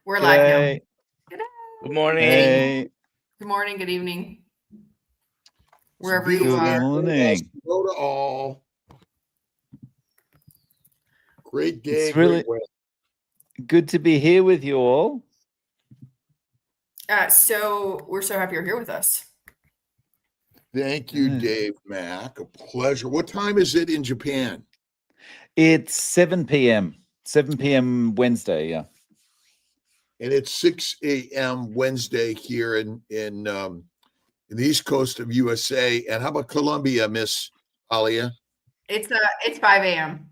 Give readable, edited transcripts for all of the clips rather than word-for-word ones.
We're live now. G'day. Good morning. Hey. Good morning, good evening. Wherever Good you are. morning. Hello to all. Great day. It's really great weather. good to be here with you all. So we're so happy you're here with us. Thank you, Dave Mack. A pleasure. What time is it in Japan? It's 7 p.m. 7 p.m. Wednesday, yeah. And it's 6 a.m. Wednesday here in the East Coast of USA. And how about Colombia, Miss Alia? It's 5 a.m.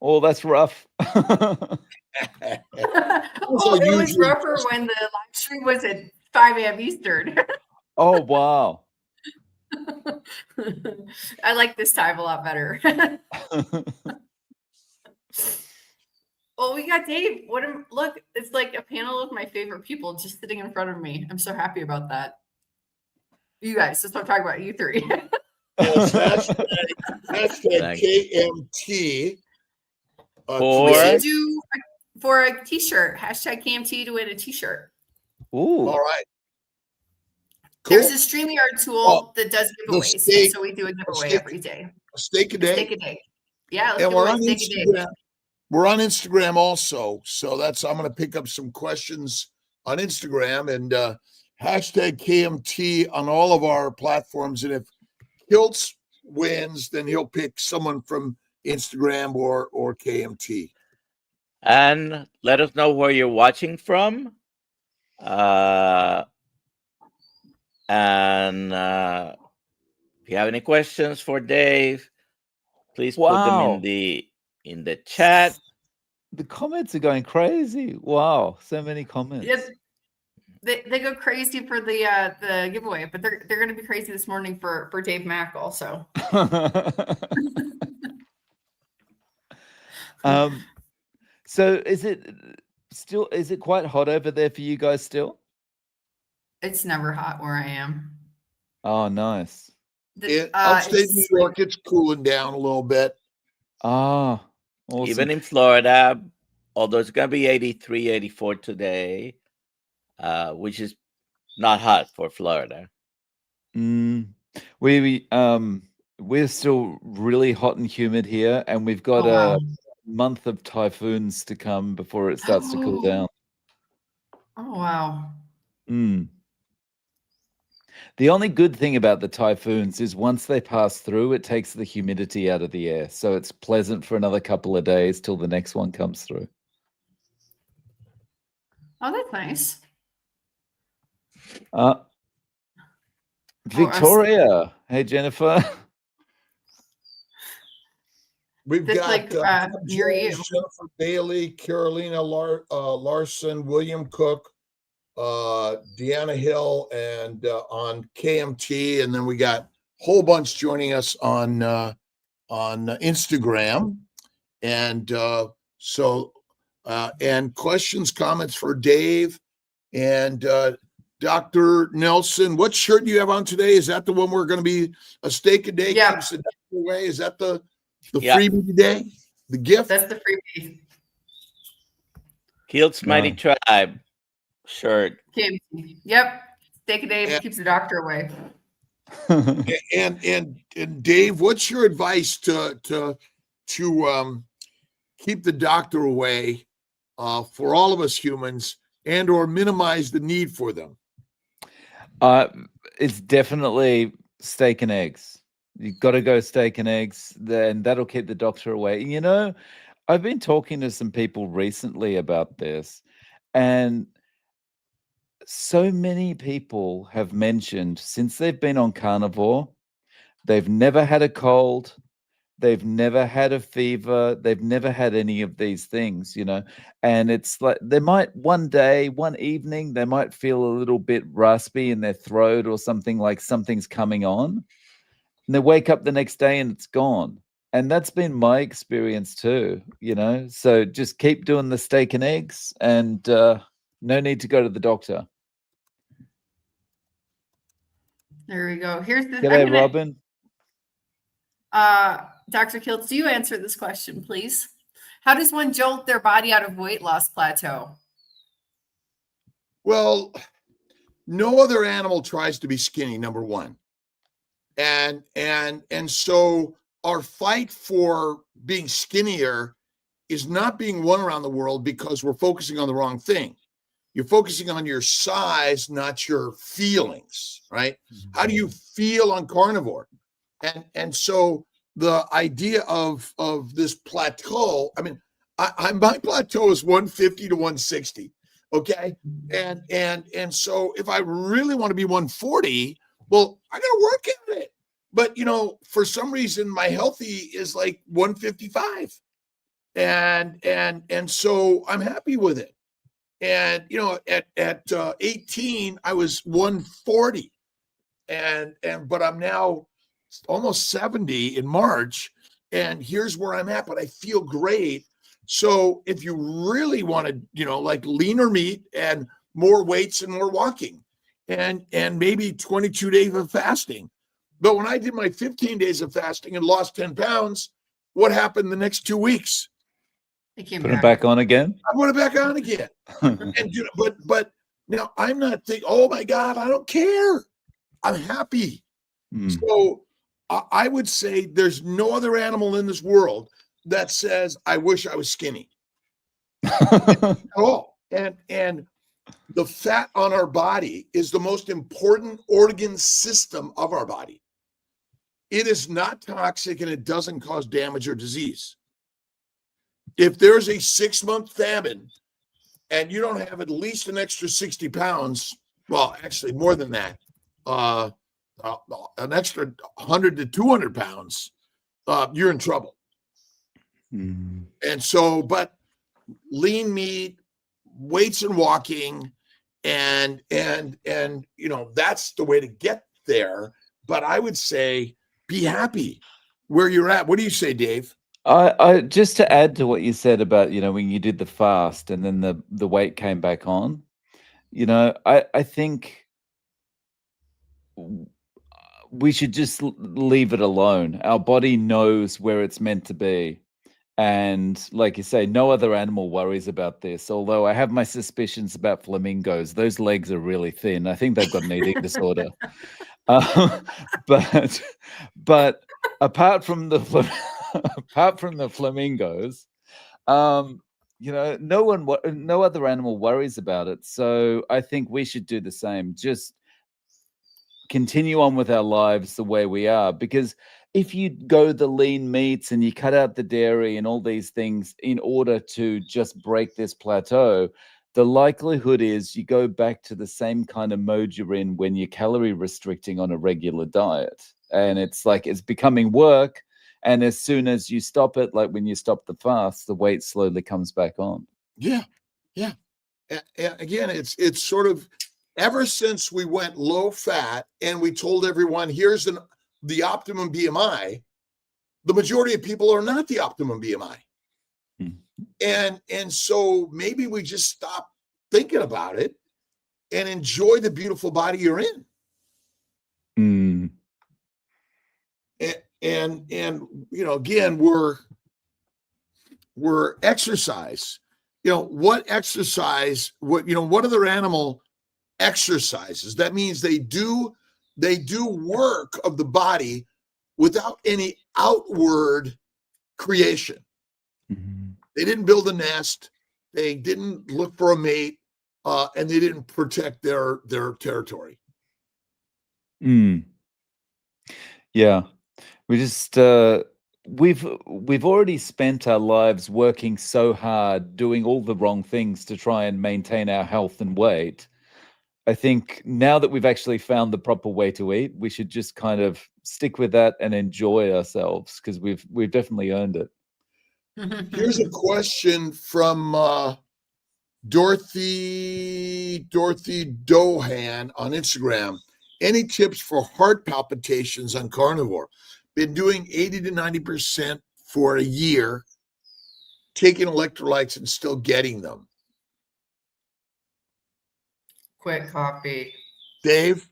Oh, that's rough. It was rougher when the live stream was at 5 a.m. Eastern. Oh, wow. I like this time a lot better. Well, we got Dave. Look, it's like a panel of my favorite people just sitting in front of me. I'm so happy about that. You guys, that's what I'm talking about. You three. Yes, hashtag KMT. We should do for a t-shirt. Hashtag KMT to win a t-shirt. Ooh. All right. Cool. There's a StreamYard tool that does giveaways. So we do a giveaway every day. A steak a day? A steak a day. Yeah, let's and give away a steak a day. We're on Instagram also. So I'm going to pick up some questions on Instagram and hashtag KMT on all of our platforms. And if Kiltz wins, then he'll pick someone from Instagram or KMT. And let us know where you're watching from. And if you have any questions for Dave, please put them in the chat. The comments are going crazy. Wow, so many comments. Yes, they go crazy for the giveaway, but they're going to be crazy this morning for Dave Mack also. So is it quite hot over there for you guys still? It's never hot where I am. Oh, nice. Upstate New York, it's cooling down a little bit. Ah, awesome. Even in Florida, although it's going to be 83, 84 today, which is not hot for Florida. We're still really hot and humid here, and we've got a month of typhoons to come before it starts to cool down. Oh, wow. The only good thing about the typhoons is once they pass through, it takes the humidity out of the air. So it's pleasant for another couple of days till the next one comes through. Oh, that's nice. Victoria. Hey, Jennifer. We've got near you. Jennifer Bailey, Carolina Larson, William Cook, Deanna Hill, and on KMT, and then we got a whole bunch joining us on Instagram, and and questions, comments for Dave and Dr. Nelson. What shirt do you have on today? Is that the one we're going to be a steak a day keeps the doctor away? Is that the freebie today? The gift? That's the freebie. Kiltz Mighty Tribe shirt. Yep. Steak a day keeps the doctor away. and Dave, what's your advice to keep the doctor away for all of us humans and or minimize the need for them? It's definitely steak and eggs. You've got to go steak and eggs, then that'll keep the doctor away. You know, I've been talking to some people recently about this, and so many people have mentioned since they've been on Carnivore, they've never had a cold, they've never had a fever, they've never had any of these things, you know, and it's like they might one evening, they might feel a little bit raspy in their throat or something, like something's coming on, and they wake up the next day and it's gone. And that's been my experience too, you know, so just keep doing the steak and eggs and no need to go to the doctor. There we go. Here's the G'day, Robin. Dr. Kiltz, do you answer this question, please? How does one jolt their body out of weight loss plateau? Well, no other animal tries to be skinny, number one. And so our fight for being skinnier is not being won around the world because we're focusing on the wrong thing. You're focusing on your size, not your feelings, right? How do you feel on carnivore? And so the idea of this plateau, I mean, my plateau is 150 to 160. Okay. And so if I really want to be 140, well, I got to work at it. But, for some reason, my healthy is like 155. And so I'm happy with it. And, at 18, I was 140 but I'm now almost 70 in March. And here's where I'm at, but I feel great. So if you really want to, like leaner meat and more weights and more walking and maybe 22 days of fasting. But when I did my 15 days of fasting and lost 10 pounds, what happened the next 2 weeks? It came Put it back on again. I put it back on again. But now I'm not thinking, oh my God, I don't care. I'm happy. So I would say there's no other animal in this world that says, I wish I was skinny at all. And the fat on our body is the most important organ system of our body. It is not toxic and it doesn't cause damage or disease. If there's a 6-month famine and you don't have at least an extra 60 pounds, well, actually more than that, an extra 100 to 200 pounds, you're in trouble. And so, but lean meat, weights and walking, and that's the way to get there. But I would say be happy where you're at. What do you say, Dave? I just to add to what you said about, when you did the fast and then the weight came back on, I think we should just leave it alone. Our body knows where it's meant to be. And like you say, no other animal worries about this. Although I have my suspicions about flamingos. Those legs are really thin. I think they've got an eating disorder. But apart from the flamingos, no other animal worries about it. So I think we should do the same. Just continue on with our lives the way we are, because if you go the lean meats and you cut out the dairy and all these things in order to just break this plateau, the likelihood is you go back to the same kind of mode you're in when you're calorie restricting on a regular diet. And it's like it's becoming work. And as soon as you stop it, like when you stop the fast, the weight slowly comes back on. Yeah. Again, it's sort of ever since we went low fat and we told everyone, here's the optimum BMI, the majority of people are not the optimum BMI. And so maybe we just stop thinking about it and enjoy the beautiful body you're in. And again, we're exercise. What exercise, what other animal exercises? That means they do work of the body without any outward creation. They didn't build a nest. They didn't look for a mate, and they didn't protect their territory. Yeah, we just we've already spent our lives working so hard, doing all the wrong things to try and maintain our health and weight. I think now that we've actually found the proper way to eat, we should just kind of stick with that and enjoy ourselves, because we've definitely earned it. Here's a question from Dorothy Dohan on Instagram. Any tips for heart palpitations on carnivore? Been doing 80 to 90% for a year, taking electrolytes and still getting them. Quit coffee. Dave?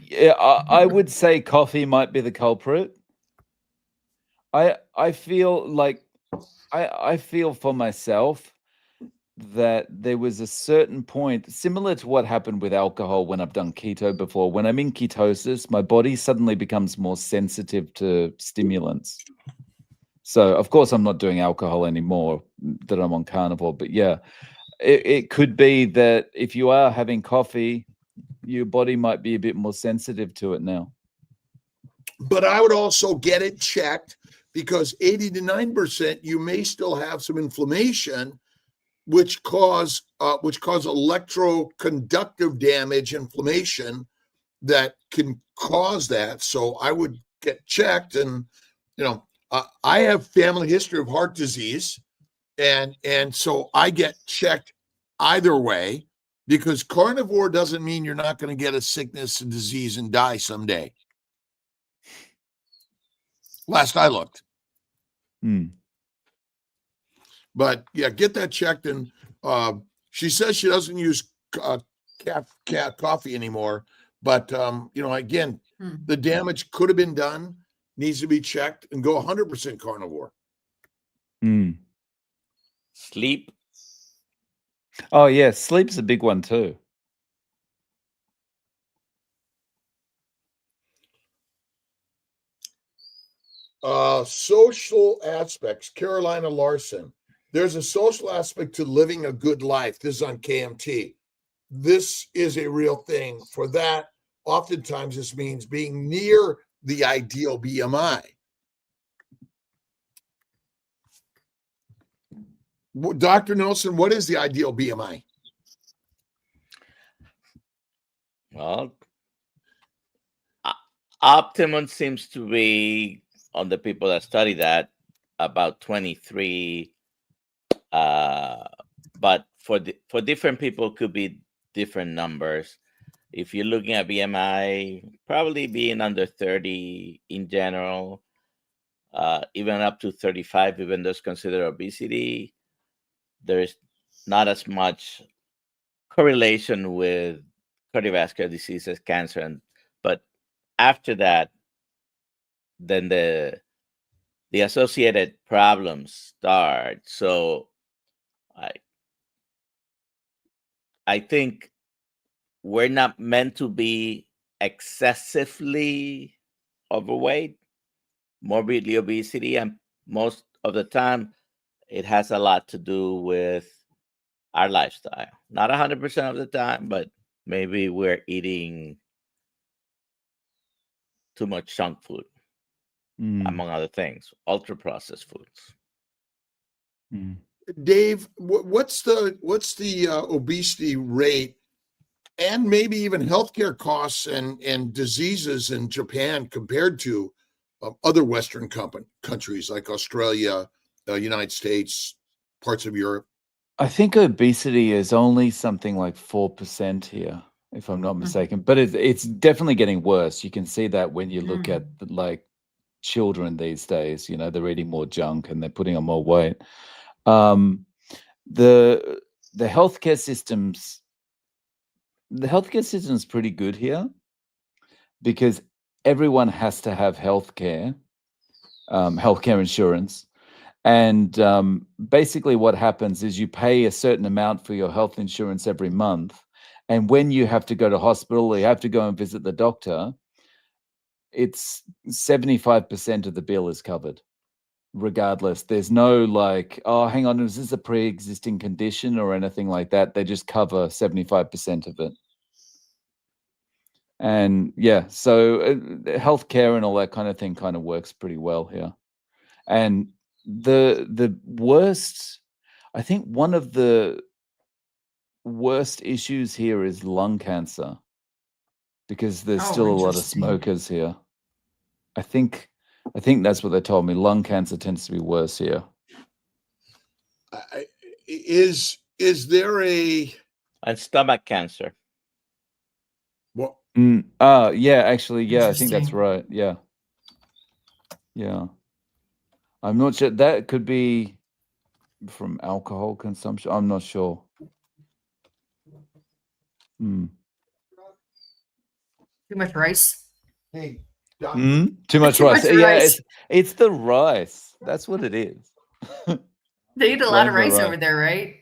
Yeah, I would say coffee might be the culprit. I feel like I feel for myself, that there was a certain point, similar to what happened with alcohol when I've done keto before. When I'm in ketosis, my body suddenly becomes more sensitive to stimulants. So, of course, I'm not doing alcohol anymore that I'm on carnivore. But yeah, it could be that if you are having coffee, your body might be a bit more sensitive to it now. But I would also get it checked, because 80 to 9% you may still have some inflammation, which cause electroconductive damage, inflammation that can cause that. So I would get checked. And I have family history of heart disease, and so I get checked either way, because carnivore doesn't mean you're not going to get a sickness and disease and die someday. Last I looked. But yeah, get that checked. And she says she doesn't use coffee anymore. But again, the damage could have been done, needs to be checked, and go 100% carnivore. Sleep. Oh yeah, sleep's a big one too. Social aspects. Carolina Larson. There's a social aspect to living a good life. This is on KMT. This is a real thing. For that, oftentimes this means being near the ideal BMI. Dr. Nelson, what is the ideal BMI? Well, optimum seems to be, on the people that study that, about 23. But for different people, could be different numbers. If you're looking at BMI, probably being under 30 in general, even up to 35, even though it's considered obesity, there's not as much correlation with cardiovascular diseases, cancer, but after that, then the associated problems start. So I think we're not meant to be excessively overweight, morbidly obesity, and most of the time it has a lot to do with our lifestyle. Not 100% of the time, but maybe we're eating too much junk food, among other things, ultra processed foods. Dave, what's the obesity rate, and maybe even healthcare costs and diseases in Japan compared to other Western countries like Australia, United States, parts of Europe? I think obesity is only something like 4% here, if I'm not mistaken. But it's definitely getting worse. You can see that when you look at like children these days. They're eating more junk and they're putting on more weight. The healthcare system's pretty good here, because everyone has to have healthcare insurance. And basically what happens is you pay a certain amount for your health insurance every month. And when you have to go to hospital or you have to go and visit the doctor, it's 75% of the bill is covered. Regardless, there's no like, oh, hang on, is this a pre-existing condition or anything like that? They just cover 75% of it. And yeah, so healthcare and all that kind of thing kind of works pretty well here. And the worst, I think one of the worst issues here is lung cancer, because there's still a lot of smokers here. I think that's what they told me. Lung cancer tends to be worse here. Is there and stomach cancer? Well, yeah, actually, yeah, I think that's right. Yeah. I'm not sure. That could be from alcohol consumption. I'm not sure. Too much rice. Hey, too much Too rice. much Yeah, rice. it's the rice. That's what it is. They eat a lot of rice over there, right?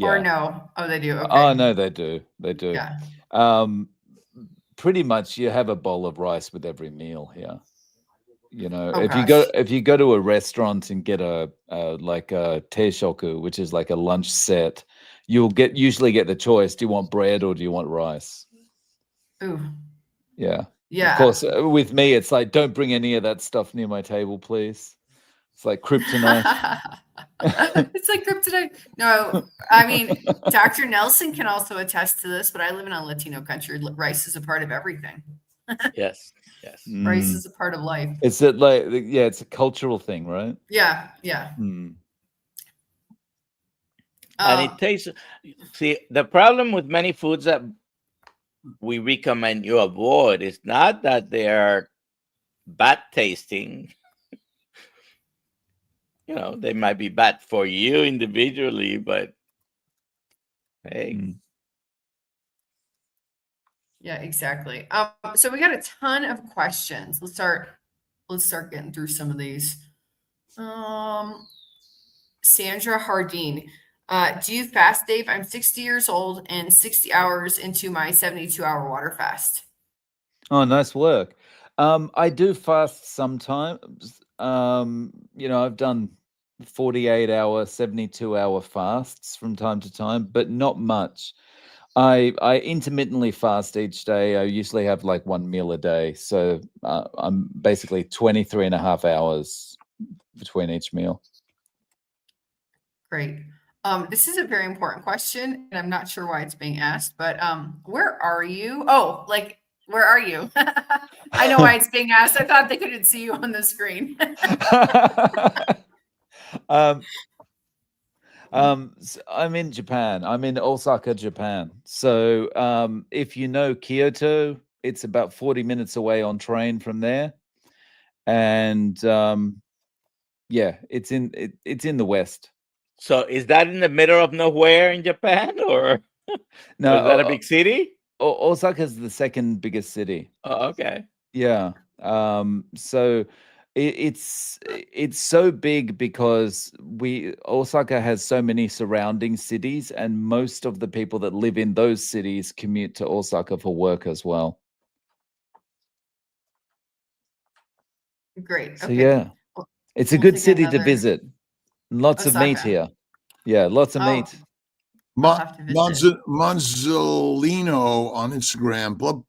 Or Yeah. no? Oh, they do. Okay. Oh no, they do. They do. Yeah. Pretty much, you have a bowl of rice with every meal here. You know, Oh, if gosh. you go to a restaurant and get a like a teishoku, which is like a lunch set, you'll usually get the choice: do you want bread or do you want rice? Ooh. Yeah. Yeah. Of course, with me, it's like, don't bring any of that stuff near my table, please. It's like kryptonite. It's like kryptonite. No, I mean, Dr. Nelson can also attest to this, but I live in a Latino country. Rice is a part of everything. Yes. Yes. Rice is a part of life. It's it's a cultural thing, right? Yeah. Yeah. And it tastes. See, the problem with many foods that we recommend you avoid is not that they are bad tasting. You know, they might be bad for you individually, but hey. Yeah, exactly. So we got a ton of questions. Let's start getting through some of these. Sandra Hardeen. Do you fast, Dave? I'm 60 years old and 60 hours into my 72-hour water fast. Oh, nice work. I do fast sometimes. You know, I've done 48-hour, 72-hour fasts from time to time, but not much. I intermittently fast each day. I usually have like one meal a day. So I'm basically 23 and a half hours between each meal. Great. This is a very important question, and I'm not sure why it's being asked, but where are you? Oh, like, where are you? I know why it's being asked. I thought they couldn't see you on the screen. So I'm in Japan. I'm in Osaka, Japan. So if you know Kyoto, it's about 40 minutes away on train from there. And yeah, it's in the west. So is that in the middle of nowhere in Japan, or No, is that a big city? Osaka is the second biggest city. Oh, okay. Yeah. So it's so big because Osaka has so many surrounding cities, and most of the people that live in those cities commute to Osaka for work as well. Great. So Okay. yeah, it's a We'll good take city to another- visit. Lots of meat Osaka. here. Yeah, lots of Oh. meat. I'll have to visit. Monzolino on Instagram. Blood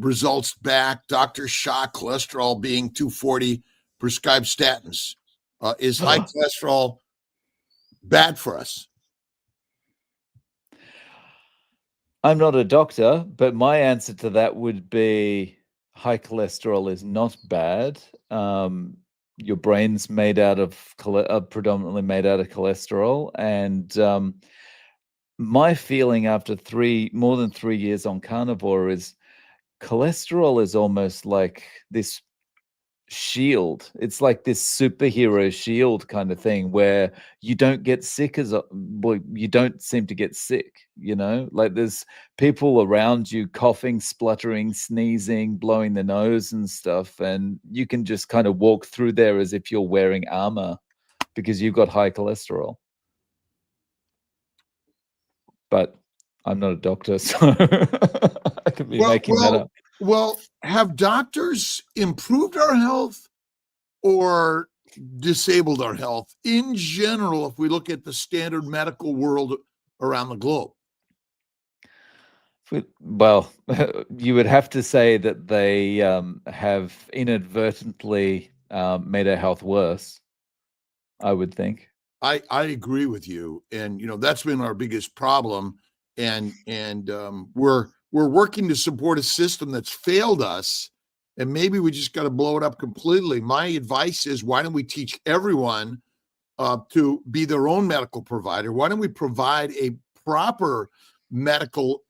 results back. Dr. Shah, cholesterol being 240, prescribed statins. Is high cholesterol bad for us? I'm not a doctor, but my answer to that would be high cholesterol is not bad. Your brain's made out of predominantly made out of cholesterol, and my feeling after more than 3 years on carnivore is cholesterol is almost like this shield. It's like this superhero shield kind of thing where you don't get sick you don't seem to get sick, you know? Like there's people around you coughing, spluttering, sneezing, blowing the nose and stuff, and you can just kind of walk through there as if you're wearing armor because you've got high cholesterol. But I'm not a doctor, so I could be making that up. Well, have doctors improved our health or disabled our health in general if we look at the standard medical world around the globe? Well, you would have to say that they have inadvertently made our health worse, I would think. I agree with you, and that's been our biggest problem, and we're working to support a system that's failed us, and maybe we just got to blow it up completely. My advice is, why don't we teach everyone to be their own medical provider? Why don't we provide a proper medical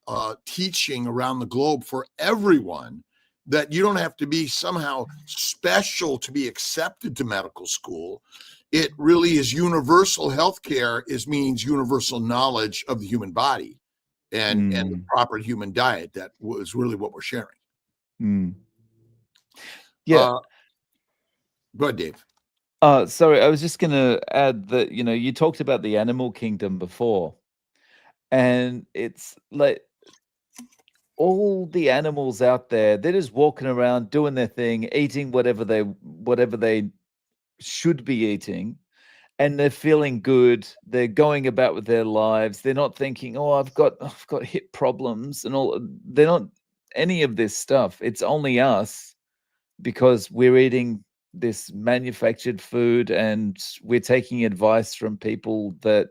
teaching around the globe for everyone, that you don't have to be somehow special to be accepted to medical school? It really is universal healthcare. Means universal knowledge of the human body and the proper human diet. That was really what we're sharing. Yeah. Go ahead, Dave. Sorry, I was just going to add that, you talked about the animal kingdom before. And it's like all the animals out there, they're just walking around doing their thing, eating whatever they should be eating, and they're feeling good. They're going about with their lives. They're not thinking, "Oh, I've got hip problems," and all. They're not any of this stuff. It's only us, because we're eating this manufactured food and we're taking advice from people that,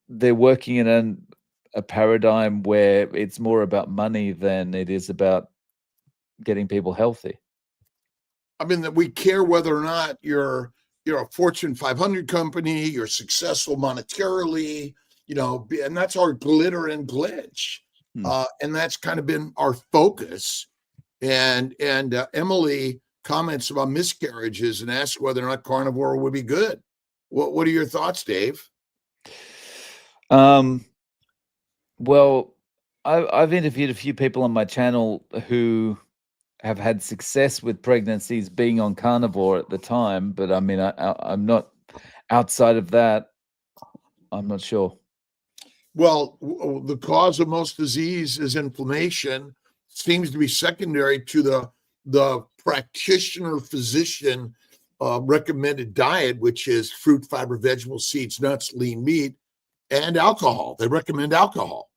they're working in a paradigm where it's more about money than it is about getting people healthy. I mean, that we care whether or not you're a Fortune 500 company, you're successful monetarily, and that's our glitter and glitch. And that's kind of been our focus. And Emily comments about miscarriages and asks whether or not carnivore would be good. What are your thoughts, Dave? Well, I've interviewed a few people on my channel who have had success with pregnancies being on carnivore at the time, but I mean, I'm not outside of that. I'm not sure. Well, the cause of most disease is inflammation. Seems to be secondary to the practitioner physician recommended diet, which is fruit, fiber, vegetables, seeds, nuts, lean meat, and alcohol. They recommend alcohol.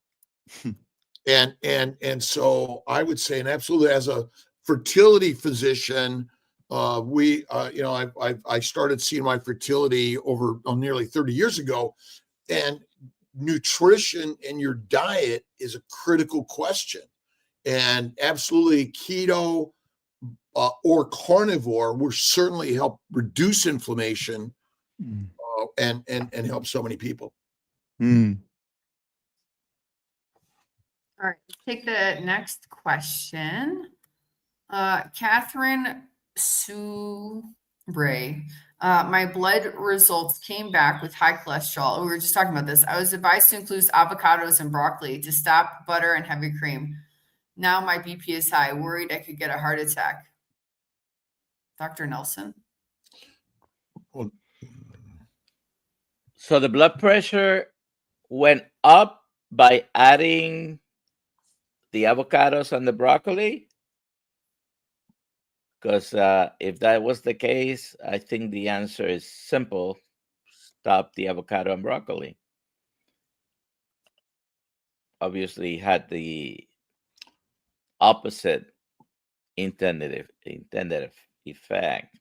And so I would say, and absolutely, as a fertility physician, I started seeing my fertility over nearly 30 years ago, and nutrition in your diet is a critical question. And absolutely, keto or carnivore will certainly help reduce inflammation and help so many people. All right, let's take the next question. Catherine Subray. My blood results came back with high cholesterol. We were just talking about this. I was advised to include avocados and broccoli to stop butter and heavy cream. Now my BP is high. Worried I could get a heart attack. Dr. Nelson? So the blood pressure went up by adding the avocados and the broccoli? Because if that was the case, I think the answer is simple. Stop the avocado and broccoli. Obviously, had the opposite intended effect.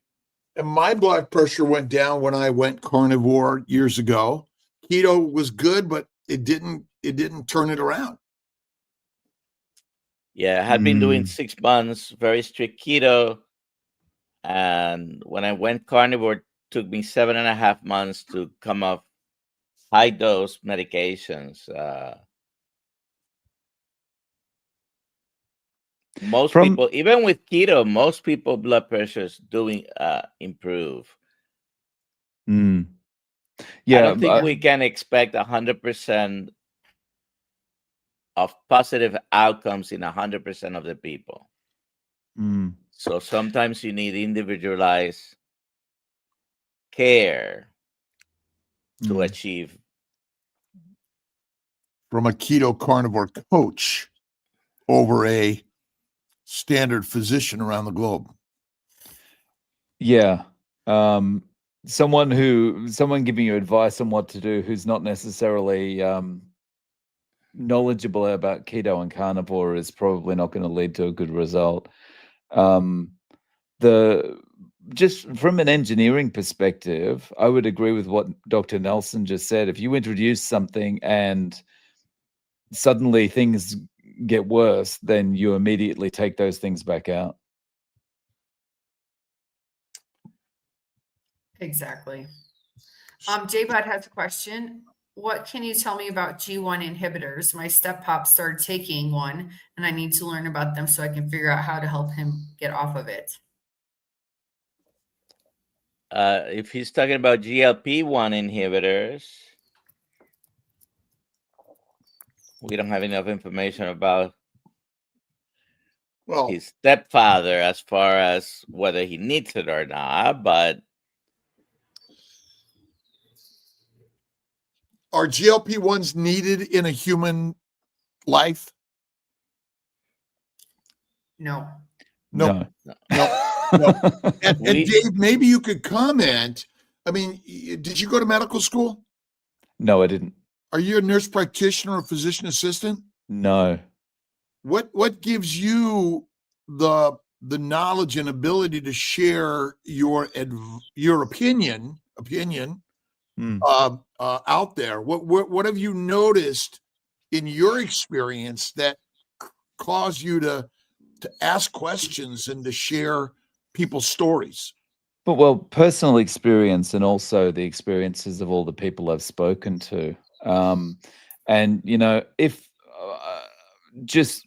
And my blood pressure went down when I went carnivore years ago. Keto was good, but it didn't turn it around. Yeah, I had been doing 6 months, very strict keto. And when I went carnivore, it took me 7.5 months to come off high dose medications. Most people, even with keto, most people blood pressures doing improve. Yeah, I don't think we can expect 100% of positive outcomes in 100% of the people. So sometimes you need individualized care to achieve. From a keto carnivore coach over a standard physician around the globe. Yeah. Someone giving you advice on what to do who's not necessarily knowledgeable about keto and carnivore is probably not going to lead to a good result. Just from an engineering perspective, I would agree with what Dr. Nelson just said. If you introduce something and suddenly things get worse, then you immediately take those things back out. Exactly. J-Bud has a question. What can you tell me about G1 inhibitors? My step-pop started taking one, and I need to learn about them so I can figure out how to help him get off of it. If he's talking about GLP-1 inhibitors, we don't have enough information about his stepfather as far as whether he needs it or not, but Are GLP-1s needed in a human life? No. No. No. No. And We- Dave, maybe you could comment. I mean, did you go to medical school? No, I didn't. Are you a nurse practitioner or physician assistant? No. What gives you the knowledge and ability to share your opinion Mm. out there? What have you noticed in your experience that caused you to ask questions and to share people's stories? But well, personal experience and also the experiences of all the people I've spoken to. And, you know, if just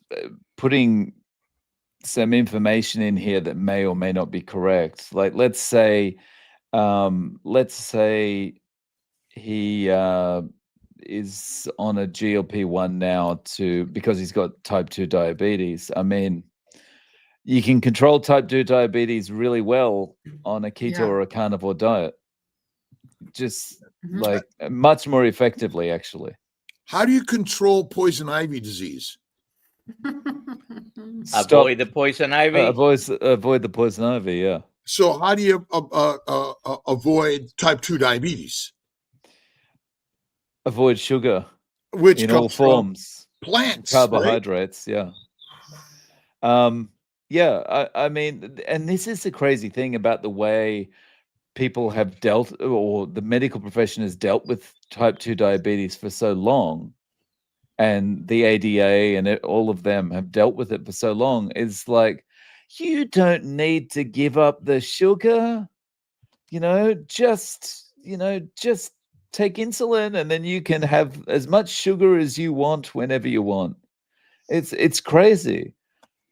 putting some information in here that may or may not be correct, like let's say he is on a GLP-1 now because he's got type 2 diabetes. I mean, you can control type 2 diabetes really well on a keto Yeah. or a carnivore diet. Just Mhm. like much more effectively, actually. How do you control poison ivy disease? avoid the poison ivy. Avoid the poison ivy, yeah. So how do you avoid type 2 diabetes? Avoid sugar Which in all comes from forms. plants, right? Carbohydrates, yeah. Yeah, I mean, and this is the crazy thing about the way people have dealt, or the medical profession has dealt with type 2 diabetes for so long, and the ADA and all of them have dealt with it for so long, is like, you don't need to give up the sugar, just take insulin and then you can have as much sugar as you want whenever you want. It's crazy.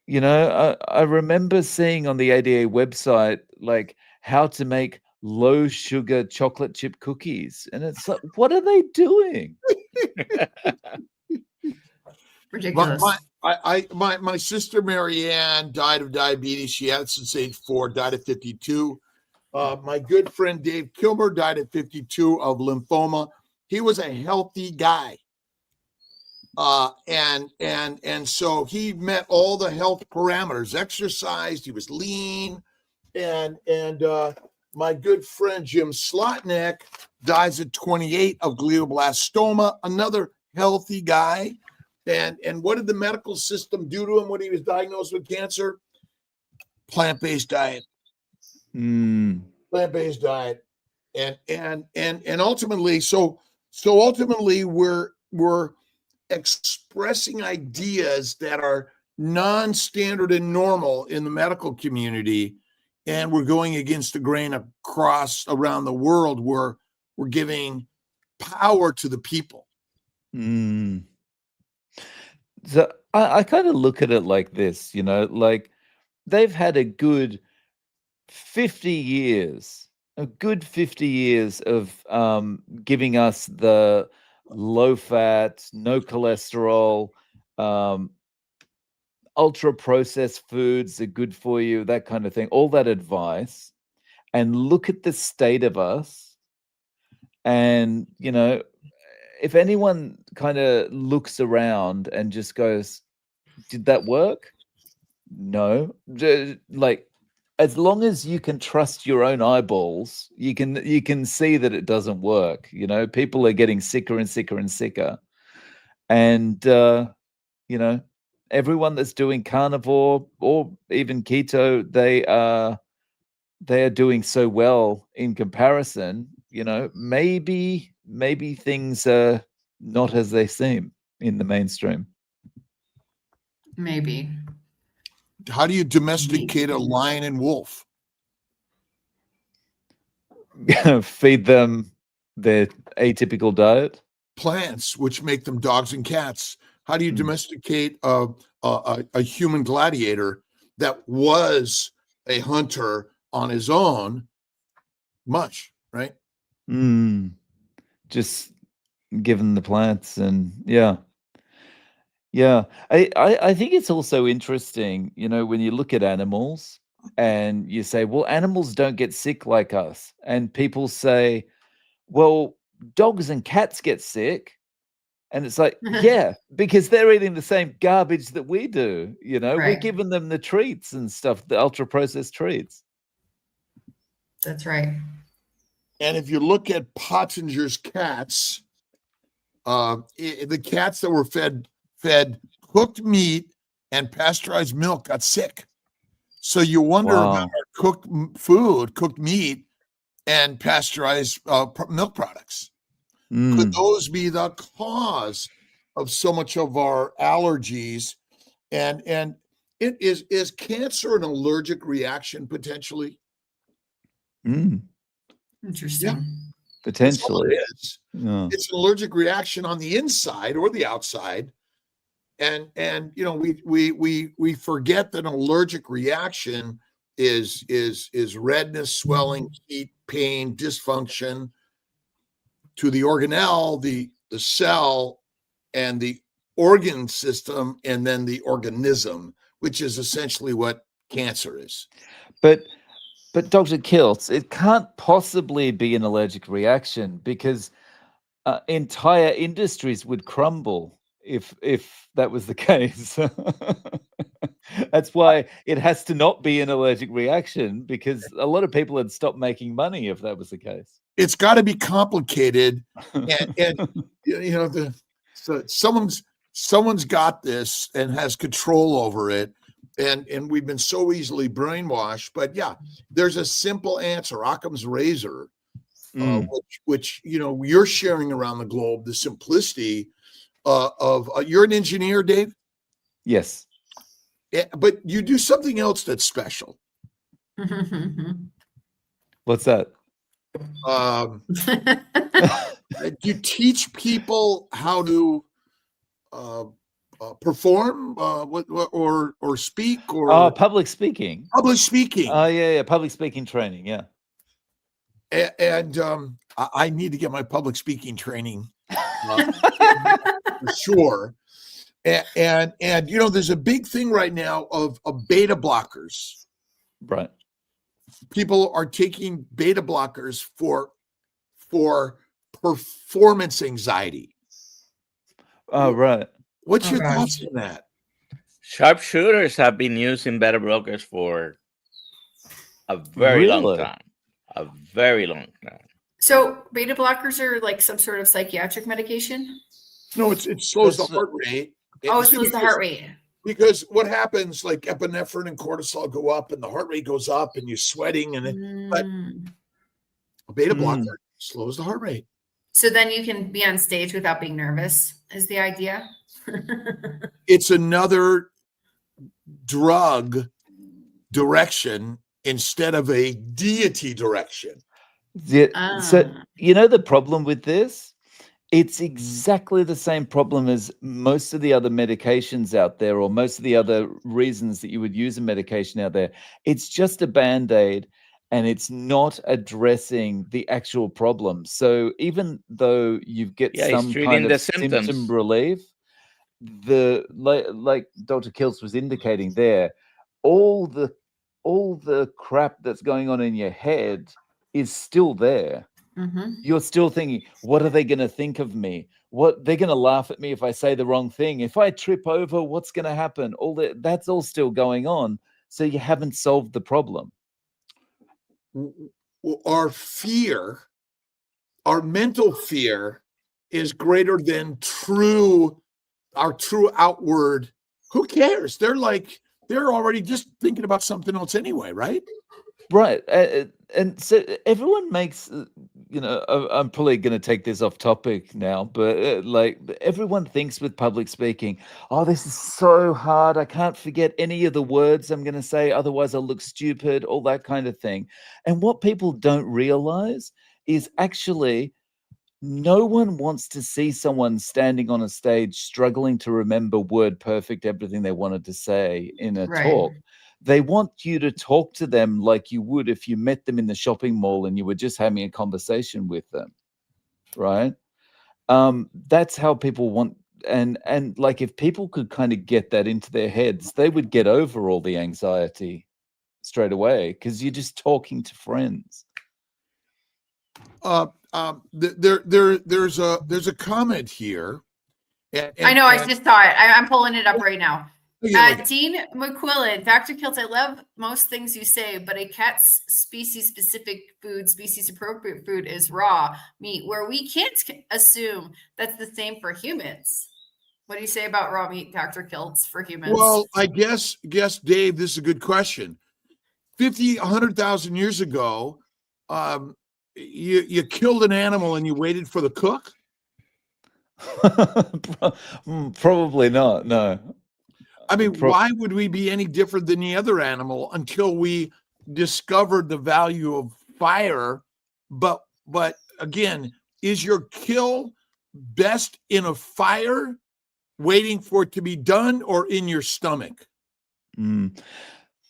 I remember seeing on the ADA website, like, how to make low sugar chocolate chip cookies. And it's like, what are they doing? Ridiculous. My sister Marianne died of diabetes. She had it since age 4, died at 52. My good friend Dave Kilmer died at 52 of lymphoma. He was a healthy guy. And so he met all the health parameters, exercised, he was lean. And my good friend Jim Slotnick dies at 28 of glioblastoma, another healthy guy. And what did the medical system do to him when he was diagnosed with cancer? Plant-based diet. Plant-based diet. And ultimately, so ultimately we're expressing ideas that are non-standard and normal in the medical community, and we're going against the grain across around the world where we're giving power to the people. So I kind of look at it like this, like they've had a good 50 years of giving us the low fat, no cholesterol, ultra processed foods are good for you, that kind of thing, all that advice. And look at the state of us. And, if anyone kind of looks around and just goes, did that work? No. Like, as long as you can trust your own eyeballs, you can see that it doesn't work. People are getting sicker and sicker and sicker. And, everyone that's doing carnivore or even keto, they are doing so well in comparison. Maybe things are not as they seem in the mainstream. Maybe. How do you domesticate a lion and wolf? Feed them their atypical diet. Plants, which make them dogs and cats. How do you domesticate a human gladiator that was a hunter on his own? Much, right? Just given the plants, and yeah. I think it's also interesting, when you look at animals and you say, well, animals don't get sick like us, and people say, well, dogs and cats get sick. And it's like, yeah, because they're eating the same garbage that we do. You know, we're Right. giving them the treats and stuff, the ultra processed treats. That's right. And if you look at Pottinger's cats, the cats that were fed cooked meat and pasteurized milk got sick. So you wonder Wow. about our cooked food, cooked meat, and pasteurized milk products. Could those be the cause of so much of our allergies? And it is cancer an allergic reaction potentially? Interesting. Yeah. Potentially. It is. Yeah. It's an allergic reaction on the inside or the outside. And you know, we forget that an allergic reaction is redness, swelling, heat, pain, dysfunction to the organelle, the cell, and the organ system, and then the organism, which is essentially what cancer is. But Dr. Kiltz, it can't possibly be an allergic reaction because entire industries would crumble if that was the case. That's why it has to not be an allergic reaction, because a lot of people had stopped making money if that was the case. It's got to be complicated, and you know, so someone's got this and has control over it, and we've been so easily brainwashed. But yeah, there's a simple answer, Occam's razor, which you know you're sharing around the globe. The simplicity of you're an engineer, Dave. Yes, but you do something else that's special. What's that? You teach people how to perform or speak or public speaking. Public speaking. Yeah, public speaking training. Yeah. And I need to get my public speaking training for sure. And you know, there's a big thing right now of beta blockers. Right. People are taking beta blockers for performance anxiety. Oh, right. What's your thoughts on that? Sharpshooters have been using beta blockers for a very long time. A very long time. So beta blockers are like some sort of psychiatric medication? No, it slows the heart rate. It slows the heart rate. Because what happens, like epinephrine and cortisol go up and the heart rate goes up and you're sweating but a beta blocker slows the heart rate. So then you can be on stage without being nervous is the idea. It's another drug direction instead of a deity direction. Yeah. So you know the problem with this? It's exactly the same problem as most of the other medications out there, or most of the other reasons that you would use a medication out there. It's just a Band-Aid, and it's not addressing the actual problem. So even though you get some kind of symptom relief, like Dr. Kiltz was indicating there, all the crap that's going on in your head is still there. You're still thinking, what are they going to think of me? What they're going to laugh at me if I say the wrong thing. If I trip over, what's going to happen? That's all still going on. So you haven't solved the problem. Our fear, our mental fear, is greater than our true outward. Who cares? They're already just thinking about something else anyway, right? Right. And so everyone makes, you know, I'm probably going to take this off topic now, but like everyone thinks with public speaking, oh, this is so hard. I can't forget any of the words I'm going to say. Otherwise I'll look stupid, all that kind of thing. And what people don't realize is actually no one wants to see someone standing on a stage struggling to remember word perfect everything they wanted to say in a talk. They want you to talk to them like you would if you met them in the shopping mall and you were just having a conversation with them, right? That's how people want, and like if people could kind of get that into their heads, they would get over all the anxiety straight away because you're just talking to friends. there's a comment here. I know, I just saw it. I'm pulling it up right now. Yeah, Dean McQuillan, Dr. Kiltz, I love most things you say, but a cat's species-specific food, species-appropriate food is raw meat, where we can't assume that's the same for humans. What do you say about raw meat, Dr. Kiltz, for humans? well, I guess, Dave, this is a good question. 50, 100,000 years ago, you killed an animal and you waited for the cook? Probably not. No. I mean, why would we be any different than the other animal until we discovered the value of fire? But again, is your kill best in a fire, waiting for it to be done, or in your stomach?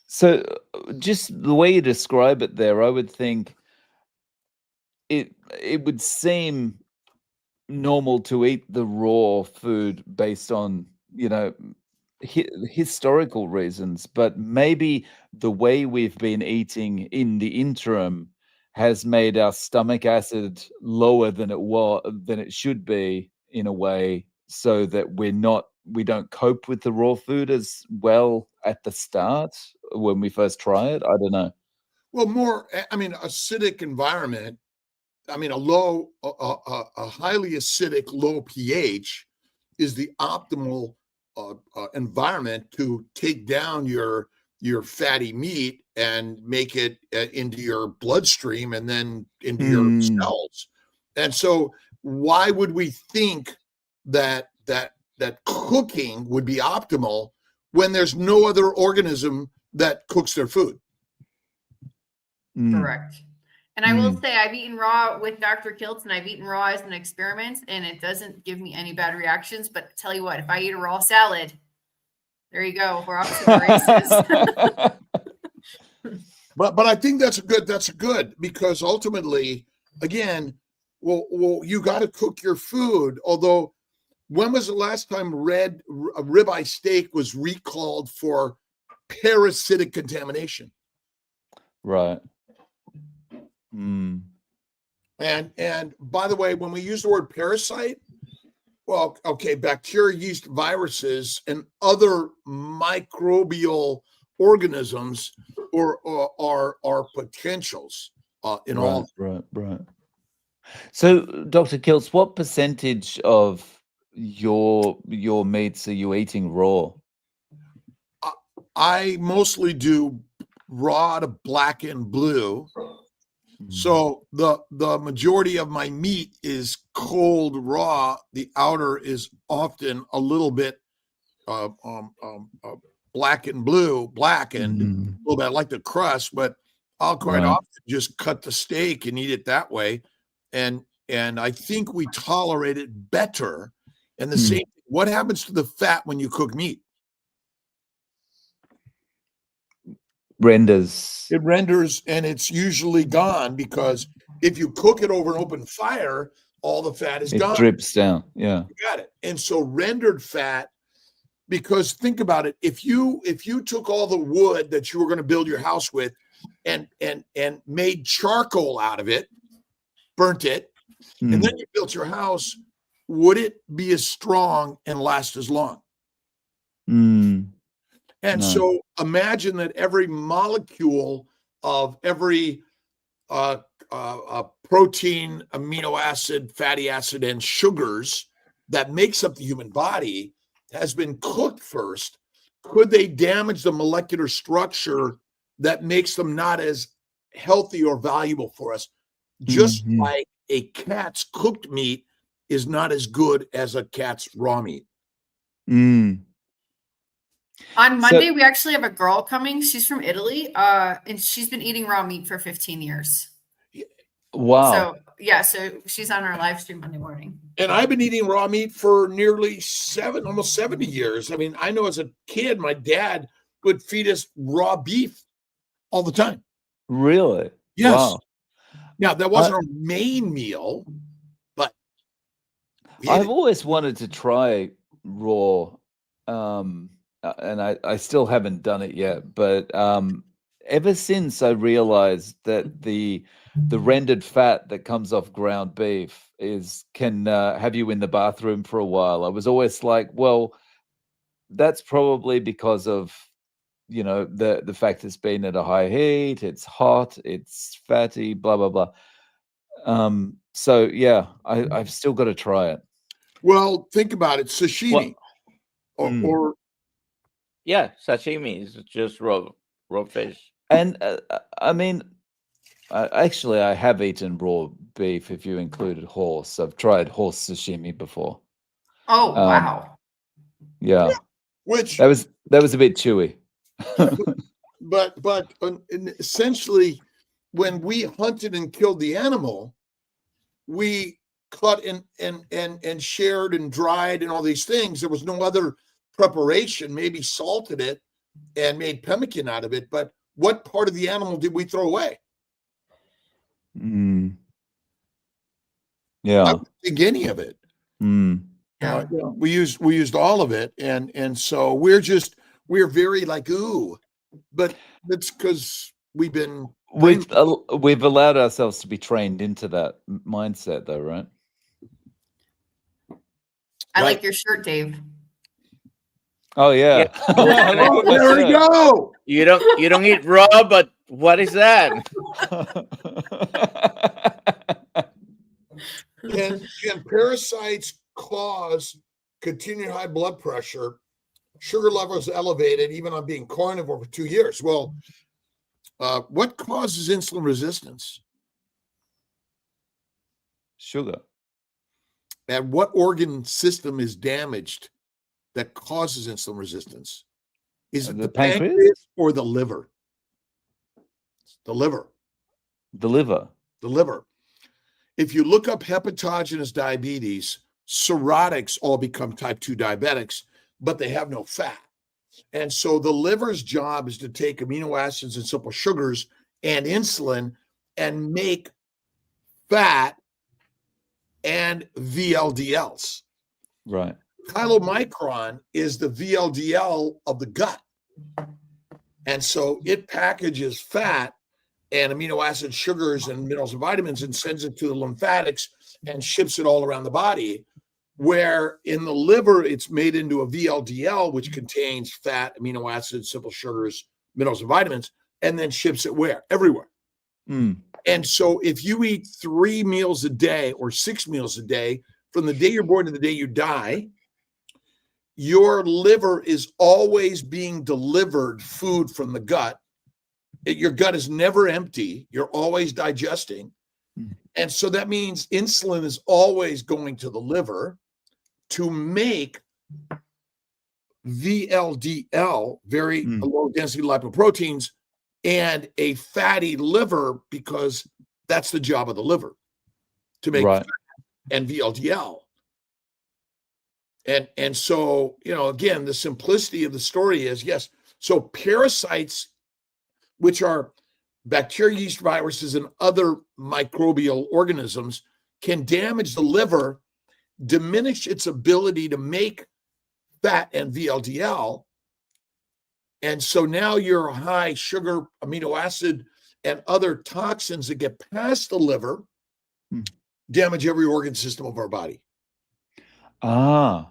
So just the way you describe it there, I would think it would seem normal to eat the raw food based on, historical reasons, but maybe the way we've been eating in the interim has made our stomach acid lower than it should be, in a way, so that we don't cope with the raw food as well at the start when we first try it. I don't know. Well, acidic environment. A highly acidic, low pH is the optimal environment to take down your fatty meat and make it into your bloodstream and then into your cells. And so, why would we think that cooking would be optimal when there's no other organism that cooks their food? Correct. And I will say, I've eaten raw with Dr. Kiltz, and I've eaten raw as an experiment, and it doesn't give me any bad reactions. But tell you what, if I eat a raw salad, there you go. We're off to the races. But I think that's good because ultimately, again, well, you got to cook your food. Although, when was the last time a ribeye steak was recalled for parasitic contamination? Right. And by the way, when we use the word parasite, well, okay, bacteria, yeast, viruses, and other microbial organisms are potentials in all. Right. So, Dr. Kiltz, what percentage of your meats are you eating raw? I mostly do raw to black and blue. So the majority of my meat is cold raw. The outer is often a little bit black and blue, a little bit. I like the crust, but I'll quite often just cut the steak and eat it that way. And I think we tolerate it better. And the same, what happens to the fat when you cook meat? It renders, and it's usually gone, because if you cook it over an open fire, all the fat is gone. It drips down. Yeah. You got it. And so rendered fat, because think about it, if you took all the wood that you were going to build your house with and made charcoal out of it, burnt it, and then you built your house, would it be as strong and last as long? And so imagine that every molecule of every protein, amino acid, fatty acid, and sugars that makes up the human body has been cooked first. Could they damage the molecular structure that makes them not as healthy or valuable for us? Just like a cat's cooked meat is not as good as a cat's raw meat. On Monday, we actually have a girl coming. She's from Italy, and she's been eating raw meat for 15 years. Wow. So she's on our live stream Monday morning. And I've been eating raw meat for nearly almost 70 years. I mean, I know as a kid, my dad would feed us raw beef all the time. Really? Yes. Wow. Now, that wasn't our main meal, but I've always wanted to try raw, and I still haven't done it yet. But ever since I realized that the the rendered fat that comes off ground beef can have you in the bathroom for a while. I was always like, well, that's probably because of, you know, the fact it's been at a high heat, it's hot, it's fatty, blah blah blah. So yeah, I've still got to try it. Well, think about it. Sashimi or yeah, sashimi is just raw fish. And I mean, actually, I have eaten raw beef if you included horse. I've tried horse sashimi before. Oh, wow. Yeah. which That was a bit chewy. but essentially, when we hunted and killed the animal, we cut and shared and dried and all these things. There was no other preparation. Maybe salted it and made pemmican out of it. But what part of the animal did we throw away? Yeah. I don't think any of it. Yeah. We used all of it, and so we're very like, ooh, but that's because we've allowed ourselves to be trained into that mindset, though, right? I like your shirt, Dave. Oh yeah. There we go. You don't eat raw, but what is that? Can parasites cause continued high blood pressure, sugar levels elevated, even on being carnivore for 2 years? Well, what causes insulin resistance? Sugar. And what organ system is damaged that causes insulin resistance? Is it the pancreas or the liver? The liver. The liver. The liver. If you look up hepatogenous diabetes, cirrhotics all become type 2 diabetics, but they have no fat. And so the liver's job is to take amino acids and simple sugars and insulin and make fat and VLDLs. Right. Chylomicron is the VLDL of the gut. And so it packages fat and amino acid, sugars, and minerals and vitamins and sends it to the lymphatics and ships it all around the body, where in the liver, it's made into a VLDL, which contains fat, amino acids, simple sugars, minerals, and vitamins, and then ships it where? Everywhere. And so if you eat 3 meals a day or 6 meals a day, from the day you're born to the day you die, your liver is always being delivered food from the gut. Your gut is never empty. You're always digesting. And so that means insulin is always going to the liver to make VLDL, very low density lipoproteins, and a fatty liver, because that's the job of the liver, to make fat and VLDL. And so, you know, again, the simplicity of the story is, yes, so parasites, which are bacteria, yeast, viruses, and other microbial organisms, can damage the liver, diminish its ability to make fat and VLDL. And so now your high sugar, amino acid, and other toxins that get past the liver damage every organ system of our body. Ah.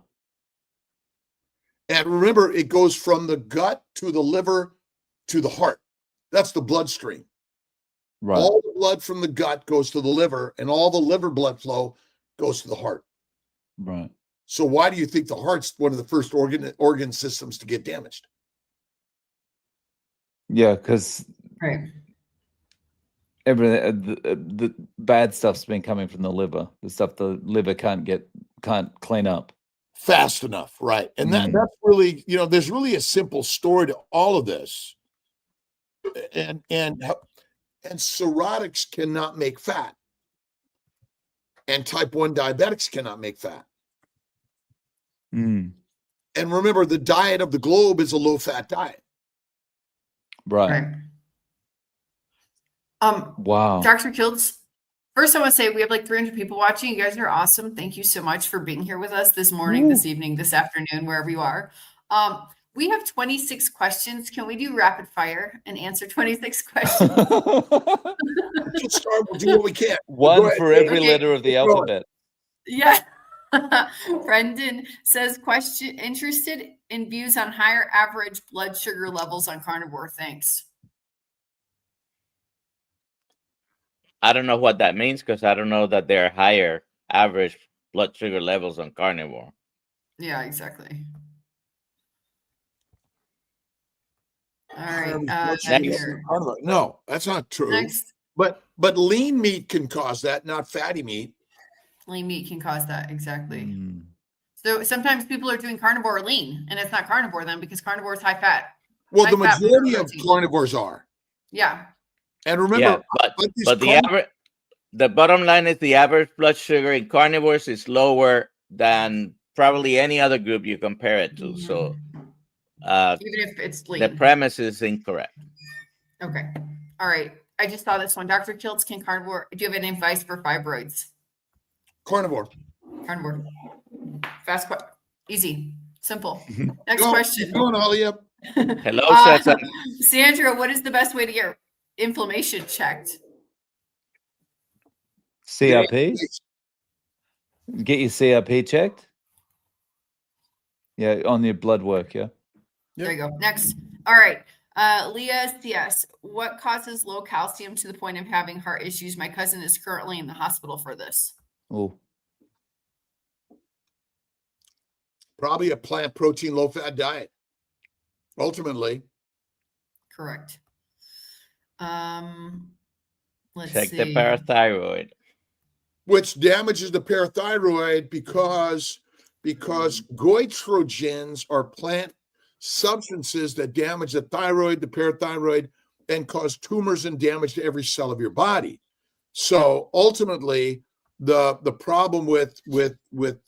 And remember, it goes from the gut to the liver to the heart. That's the bloodstream. Right. All the blood from the gut goes to the liver, and all the liver blood flow goes to the heart. Right. So why do you think the heart's one of the first organ systems to get damaged? Yeah, because everything, the bad stuff's been coming from the liver. The stuff the liver can't clean up fast enough, right? And that's really, you know, there's really a simple story to all of this. And cirrhotics cannot make fat, and type 1 diabetics cannot make fat. And remember, the diet of the globe is a low-fat diet. Right. Wow. Dr. Kiltz, first I want to say we have like 300 people watching. You guys are awesome. Thank you so much for being here with us this morning, this evening, this afternoon, wherever you are. We have 26 questions. Can we do rapid fire and answer 26 questions? Let's start. We'll do what we can. Go One ahead. for every Okay. letter of the Keep going. alphabet. Yeah. Brendan says, question, interested in views on higher average blood sugar levels on carnivore. Thanks. I don't know what that means because I don't know that there are higher average blood sugar levels on carnivore. Yeah, exactly. All Higher right. blood sugar next. than carnivore. No, that's not true. Next, But lean meat can cause that, not fatty meat. lean meat can cause that. Exactly. Mm. So sometimes people are doing carnivore lean, and it's not carnivore then because carnivore is high fat. Well, High the fat, majority low of protein. carnivores are. Yeah. And remember, Yeah, but the bottom line is the average blood sugar in carnivores is lower than probably any other group you compare it to. So even if it's lean. the premise is incorrect. Okay. All right. I just saw this one. Dr. Kiltz, can carnivore, do you have any advice for fibroids? carnivore. Carnivore. Fast, easy, simple. Mm-hmm. Next Go, question. keep going, Holly. Up. Hello, Sandra, what is the best way to get inflammation checked? CRP? Get your CRP checked? Yeah, on your blood work, yeah. There you go. Next. All right. Leah CS, what causes low calcium to the point of having heart issues? My cousin is currently in the hospital for this. Oh, Probably a plant protein, low fat diet. Ultimately, Correct. Let's check see. the parathyroid. which damages the parathyroid because goitrogens are plant substances that damage the thyroid, the parathyroid, and cause tumors and damage to every cell of your body. So ultimately, the problem with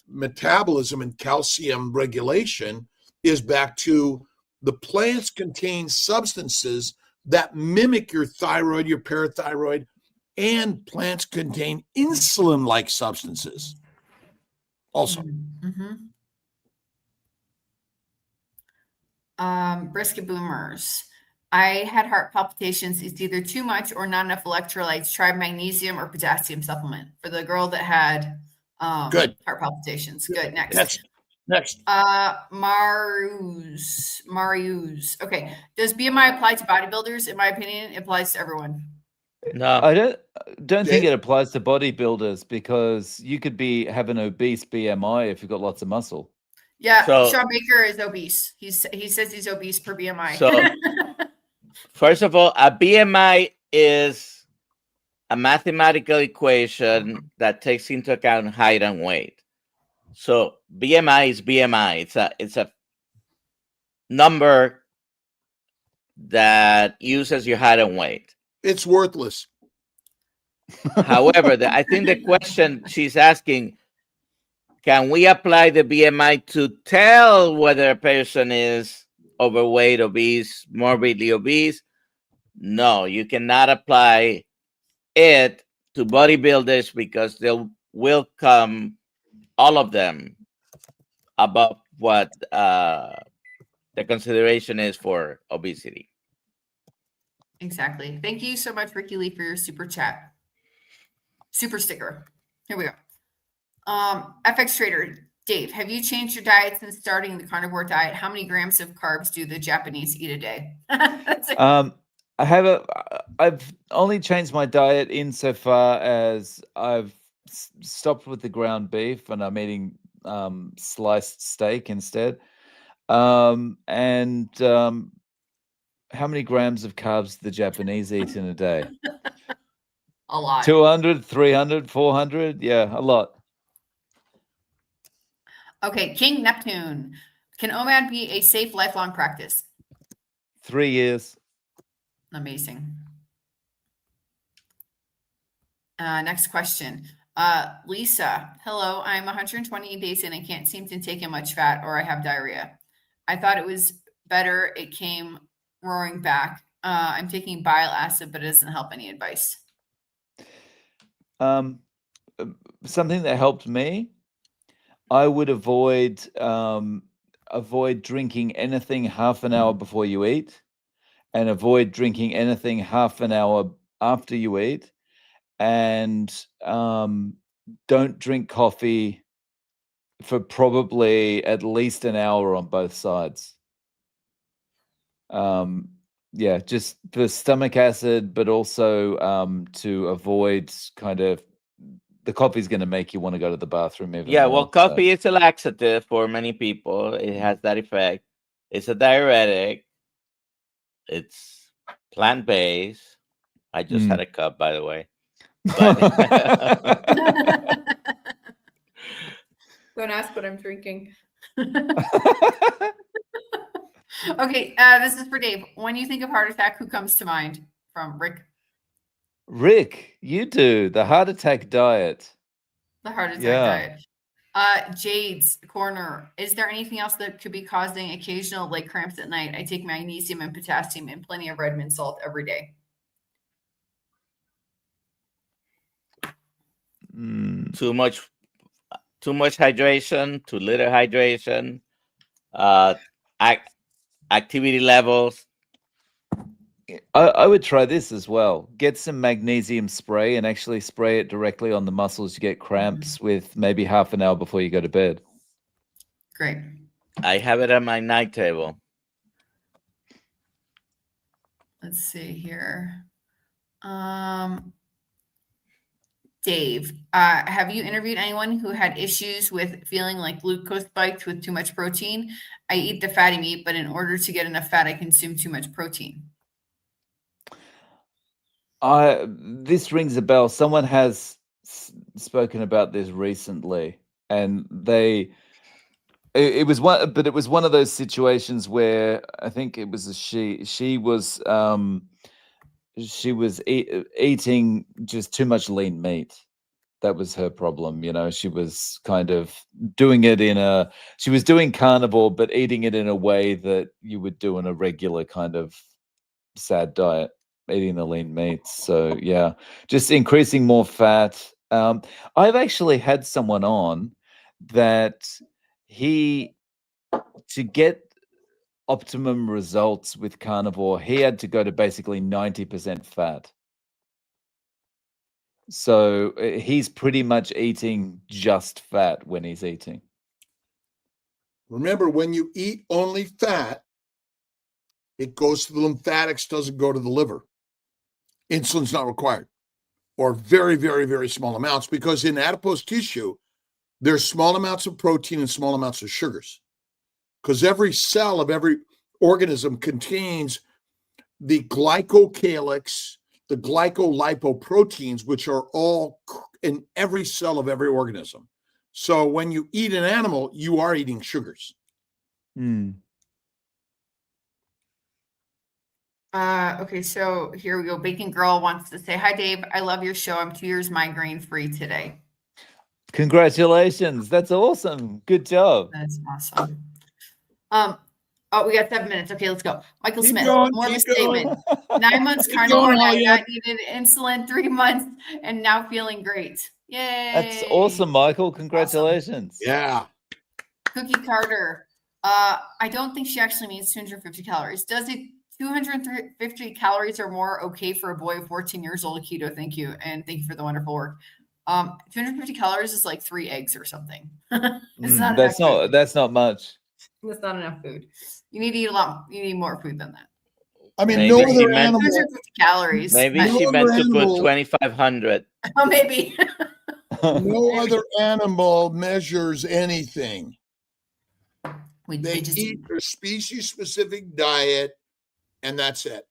metabolism and calcium regulation is back to the plants contain substances that mimic your thyroid, your parathyroid, and plants contain insulin-like substances also. Brisket boomers. I had heart palpitations. It's either too much or not enough electrolytes. Try magnesium or potassium supplement for the girl that had Good. heart palpitations. Good. Next. Marius. Okay. Does BMI apply to bodybuilders? In my opinion, it applies to everyone. No, I don't think it applies to bodybuilders because you could have an obese BMI if you've got lots of muscle. Yeah, So- Sean Baker is obese. He says he's obese per BMI. So- first of all, a BMI is a mathematical equation that takes into account height and weight. So BMI is BMI. It's a number that uses your height and weight. It's worthless. However, I think the question she's asking, can we apply the BMI to tell whether a person is overweight, obese, morbidly obese? No, you cannot apply it to bodybuilders because they will come, all of them, above what the consideration is for obesity. Exactly. Thank you so much, Ricky Lee, for your super chat. Super sticker. Here we go. FX Trader, Dave, have you changed your diet since starting the carnivore diet? How many grams of carbs do the Japanese eat a day? I've only changed my diet insofar as I've stopped with the ground beef and I'm eating sliced steak instead. How many grams of carbs do the Japanese eat in a day? A lot. 200, 300, 400? Yeah, a lot. Okay, King Neptune. Can OMAD be a safe lifelong practice? 3 years. Amazing. Next question. Lisa, hello. I'm 120 days in and can't seem to take in much fat or I have diarrhea. I thought it was better. It came roaring back. I'm taking bile acid, but it doesn't help. Any advice? Something that helped me, I would avoid avoid drinking anything half an hour before you eat, and avoid drinking anything half an hour after you eat, and don't drink coffee for probably at least an hour on both sides. Yeah, just the stomach acid, but also to avoid kind of the coffee's going to make you want to go to the bathroom even Yeah, more. well, coffee is a laxative for many people. It has that effect. It's a diuretic. It's plant-based. I just had a cup, by the way. But Don't ask what I'm drinking. Okay, this is for Dave. When you think of heart attack, who comes to mind? From Rick. Rick, you do the heart attack diet. The heart attack Yeah. diet. Jade's corner. Is there anything else that could be causing occasional leg cramps at night? I take magnesium and potassium and plenty of red mint salt every day. too much hydration, too little hydration, activity levels. I would try this as well. Get some magnesium spray and actually spray it directly on the muscles. You get cramps with maybe half an hour before you go to bed. Great. I have it on my night table. Let's see here. Dave, have you interviewed anyone who had issues with feeling like glucose spiked with too much protein? I eat the fatty meat, but in order to get enough fat, I consume too much protein. This rings a bell. Someone has spoken about this recently, and it was one of those situations where I think it was she was eating just too much lean meat. That was her problem. She was kind of doing it she was doing carnivore, but eating it in a way that you would do in a regular kind of sad diet, eating the lean meats. So yeah, just increasing more fat. I've actually had someone on that to get optimum results with carnivore, he had to go to basically 90% fat. So he's pretty much eating just fat when he's eating. Remember, when you eat only fat, it goes to the lymphatics, doesn't go to the liver. Insulin's not required, or very, very, very small amounts, because in adipose tissue, there's small amounts of protein and small amounts of sugars, because every cell of every organism contains the glycocalyx, the glycolipoproteins, which are all in every cell of every organism. So when you eat an animal, you are eating sugars. Okay, so here we go. Bacon Girl wants to say, hi, Dave. I love your show. I'm 2 years migraine free today. Congratulations. That's awesome. Good job. That's awesome. We got 7 minutes. Okay, let's go. Michael Keep Smith, going, more of a keep going. statement. 9 months Keep carnivore, going, I Alia. not needed insulin, 3 months, and now feeling great. Yay. That's awesome, Michael. Congratulations. Yeah. Cookie Carter. I don't think she actually means 250 calories. Does it 250 calories or more okay for a boy of 14 years old? Keto, thank you. And thank you for the wonderful work. 250 calories is like 3 eggs or something. It's not that's enough food. that's not much. That's not enough food. You need to eat a lot. You need more food than that. I mean, Maybe no she other meant- animal. 250 calories. Maybe No she meant other to put animal- 2,500. Oh, maybe. No other animal measures anything. They just eat a species-specific diet, and that's it.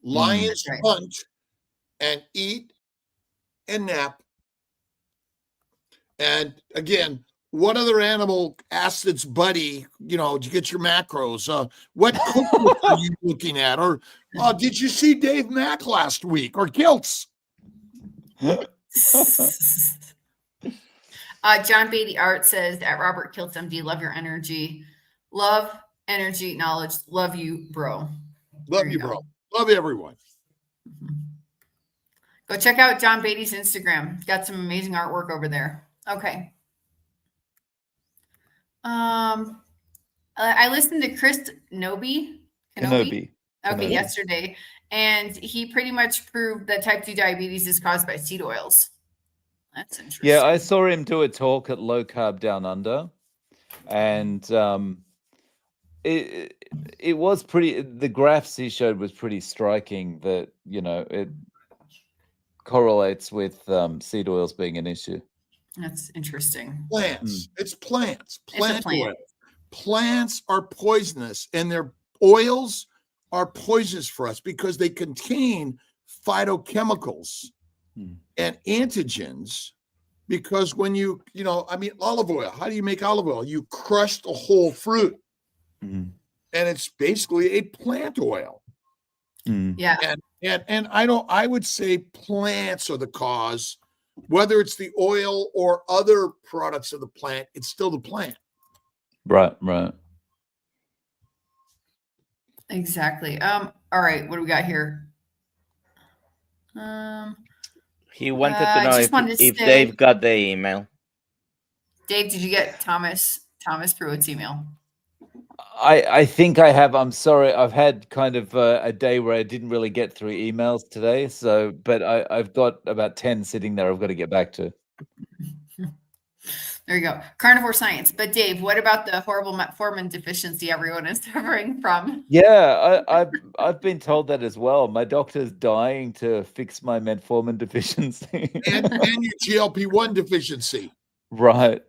Lions Right. hunt and eat and nap. And again, what other animal asks its buddy, to get your macros? What cookbook are you looking at? Or did you see Dave Mack last week? Or Kiltz? John Beatty Art says at Robert Kiltz MD, love your energy. Love, energy, knowledge. Love you, bro. Love There you, go. bro. Love everyone. Go check out John Beatty's Instagram. He's got some amazing artwork over there. Okay. I listened to Chris Kenobi. Kenobi. Okay, Kenobi. yesterday, and he pretty much proved that type 2 diabetes is caused by seed oils. That's interesting. Yeah, I saw him do a talk at Low Carb Down Under, and it was pretty. The graphs he showed was pretty striking. That it correlates with seed oils being an issue. That's interesting. Plants. It's plants. Plant plant. oil. Plants are poisonous, and their oils are poisonous for us because they contain phytochemicals and antigens. Because when olive oil, how do you make olive oil? You crush the whole fruit, and it's basically a plant oil. Yeah. And I would say plants are the cause, whether it's the oil or other products of the plant, it's still the plant. Right. Exactly. All right, what do we got here? He wanted to know just wanted to if say- Dave got the email. Dave, did you get Thomas Pruitt's email? I think I have. I'm sorry. I've had kind of a day where I didn't really get through emails today. But I've got about 10 sitting there I've got to get back to. There you go. Carnivore science. But Dave, what about the horrible metformin deficiency everyone is suffering from? Yeah, I've been told that as well. My doctor's dying to fix my metformin deficiency. And your GLP-1 deficiency. Right.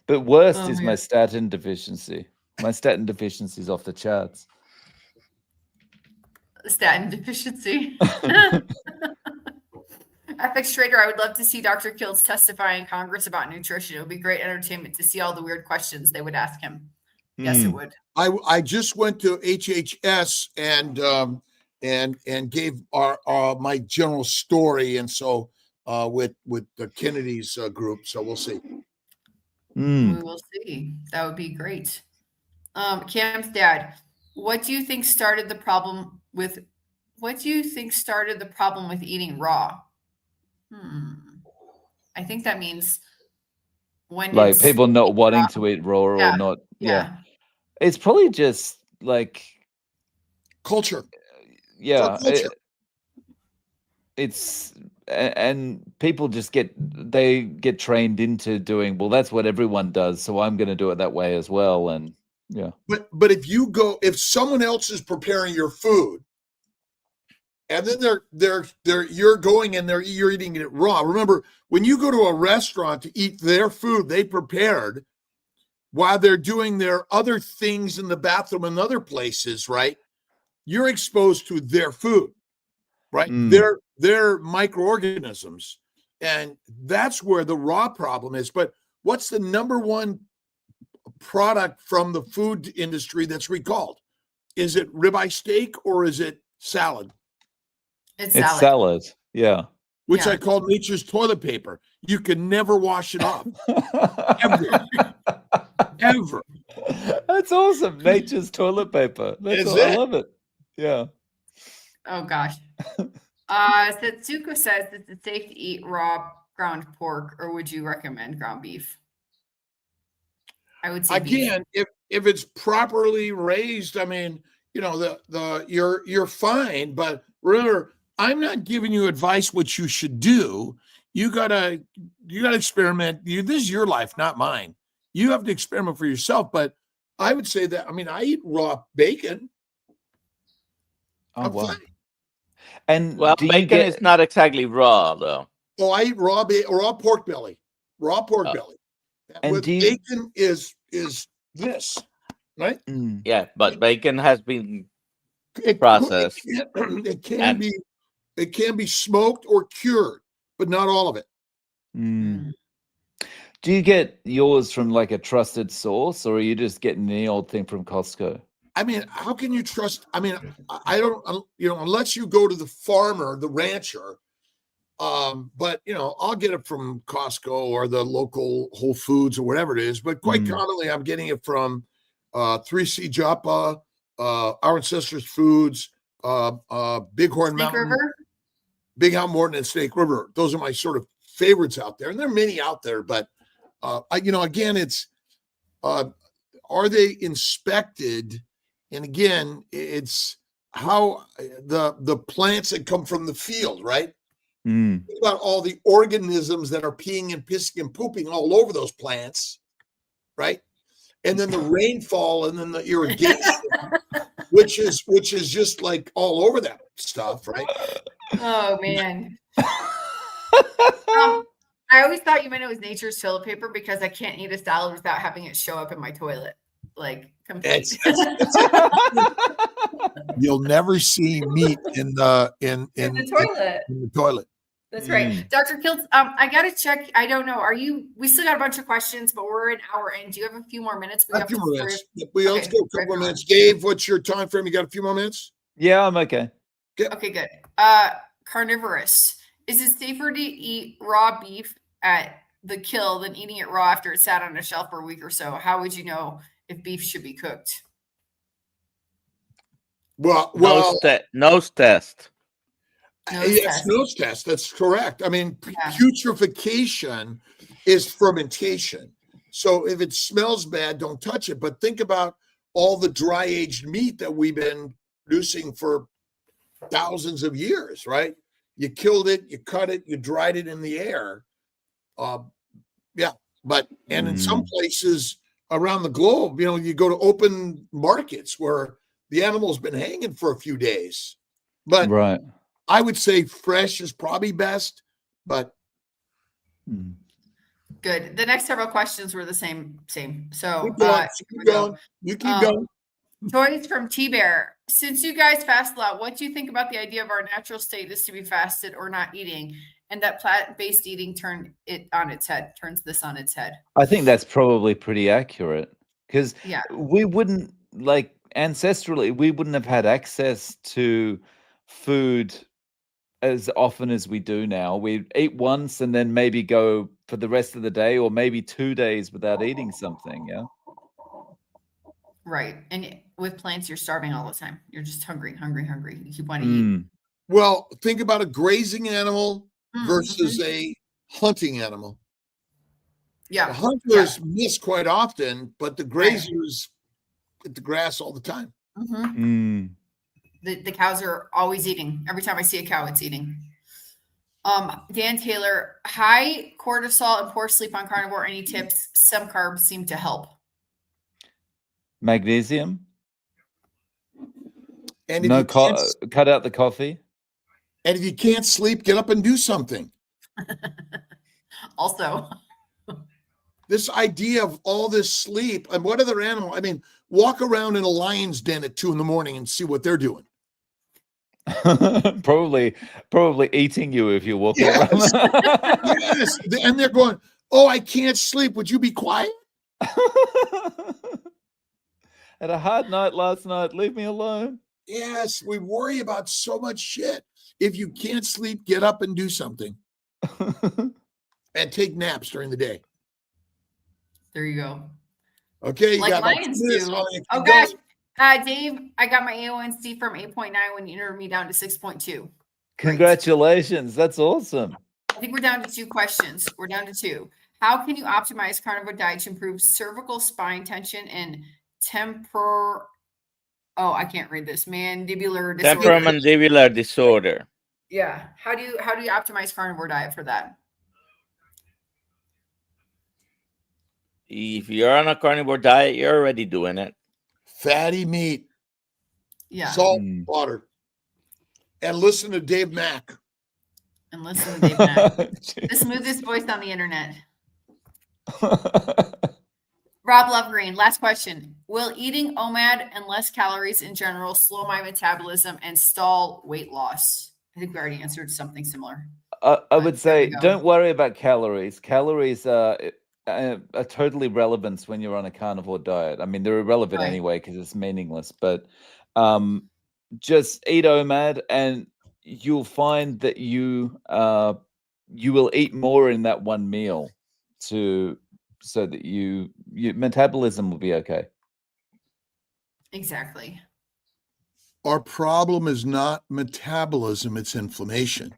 But worst is man. my statin deficiency. My statin deficiency is off the charts. Statin deficiency. FX Trader, I would love to see Dr. Kiltz testify in Congress about nutrition. It would be great entertainment to see all the weird questions they would ask him. Yes, it would. I just went to HHS and gave my general story, and so with the Kennedy's group. So we'll see. We will see. That would be great. Cam's dad, what do you think started the problem with eating raw? I think that means when Like it's people not wanting raw. to eat raw or Yeah. not. Yeah. It's probably just like Culture. yeah. Culture. It's and people just get trained into doing, well, that's what everyone does, so I'm going to do it that way as well. And yeah. But if someone else is preparing your food, and then you're going in there, you're eating it raw. Remember, when you go to a restaurant to eat their food they prepared while they're doing their other things in the bathroom and other places, right? You're exposed to their food, right? They're microorganisms. And that's where the raw problem is. But what's the number one product from the food industry that's recalled? Is it ribeye steak or is it salad? It's It's salad. Yeah. Which Yeah. I call nature's toilet paper. You can never wash it off. Ever. That's awesome. Nature's toilet paper. I love it. Yeah. Oh gosh. Setsuko says that it's safe to eat raw ground pork, or would you recommend ground beef? I would say Again, beef. if it's properly raised, I mean, you're fine. But remember, I'm not giving you advice what you should do. You gotta experiment. This is your life, not mine. You have to experiment for yourself. But I would say that, I mean, I eat raw bacon. Oh, I'm wow. fine. And Well, do you bacon get is not exactly raw, though. Oh, I eat raw pork belly. Raw pork belly. And With do you- bacon is this, right? Yeah, but bacon has been It processed. It can be smoked or cured, but not all of it. Do you get yours from like a trusted source, or are you just getting the old thing from Costco? I mean, how can you trust? I mean, I don't, unless you go to the farmer, the rancher. But I'll get it from Costco or the local Whole Foods or whatever it is. But quite commonly, I'm getting it from 3C Japa, Our Ancestors Foods, Bighorn Snake Mountain, River? Big Hound Morton, and Snake River. Those are my sort of favorites out there, and there are many out there. But again, it's are they inspected? And again, it's how the plants that come from the field, right? Mm. Think about all the organisms that are peeing and pissing and pooping all over those plants, right? And then the rainfall, and then the irrigation, which is just like all over that stuff, right? Oh man. I always thought you meant it was nature's toilet paper because I can't eat a salad without having it show up in my toilet. Like complete. You'll never see meat in the toilet. in the toilet. That's right. Dr. Kiltz, I gotta check. I don't know. We still got a bunch of questions, but we're an hour in. Do you have a few more minutes? A few more minutes. Let's go a couple more minutes. Dave, what's your time frame? You got a few more minutes? Yeah, I'm okay. Okay, good. Carnivorous. Is it safer to eat raw beef at the kill than eating it raw after it sat on a shelf for a week or so? How would you know if beef should be cooked? Well, nose test. Yes, nose test. That's correct. I mean, putrefaction is fermentation. So if it smells bad, don't touch it. But think about all the dry aged meat that we've been producing for thousands of years, right? You killed it, you cut it, you dried it in the air. And in some places around the globe, you go to open markets where the animal's been hanging for a few days. But right. I would say fresh is probably best, but good. The next several questions were the same. So you keep going. Toys from T-Bear. Since you guys fast a lot, what do you think about the idea of our natural state is to be fasted or not eating, and that plant-based eating turns this on its head? I think that's probably pretty accurate because we wouldn't, like, ancestrally, we wouldn't have had access to food as often as we do now. We eat once and then maybe go for the rest of the day, or maybe 2 days without eating something. Yeah. Right. And with plants, you're starving all the time. You're just hungry. You keep wanting to eat. Well, think about a grazing animal versus a hunting animal. Yeah. The hunters miss quite often, but the grazers get the grass all the time. The cows are always eating. Every time I see a cow, it's eating. Dan Taylor, high cortisol and poor sleep on carnivore. Any tips? Some carbs seem to help. Magnesium. And cut out the coffee. And if you can't sleep, get up and do something. Also, this idea of all this sleep, and what other animal? I mean, walk around in a lion's den at 2 a.m. and see what they're doing. probably eating you if you're walking around. Yes, and they're going, "Oh, I can't sleep. Would you be quiet?" Had a hard night last night. Leave me alone. Yes, we worry about so much shit. If you can't sleep, get up and do something. And take naps during the day. There you go. Okay, you like got lions do. Oh gosh, Dave, I got my A1C from 8.9 when you entered me down to 6.2. Congratulations, that's awesome. I think we're down to 2 questions. We're down to 2. How can you optimize carnivore diet to improve cervical spine tension and I can't read this. Mandibular disorder. Temporomandibular disorder. Yeah. How do you optimize carnivore diet for that? If you're on a carnivore diet, you're already doing it. Fatty meat. Yeah. Salt, water. And listen to Dave Mack. The smoothest voice on the internet. Rob Lovegreen, last question. Will eating OMAD and less calories in general slow my metabolism and stall weight loss? I think we already answered something similar. I would say don't worry about calories. Calories are totally relevant when you're on a carnivore diet. I mean, they're irrelevant anyway because it's meaningless. But just eat OMAD and you'll find that you will eat more in that one meal so that your metabolism will be okay. Exactly. Our problem is not metabolism, it's inflammation.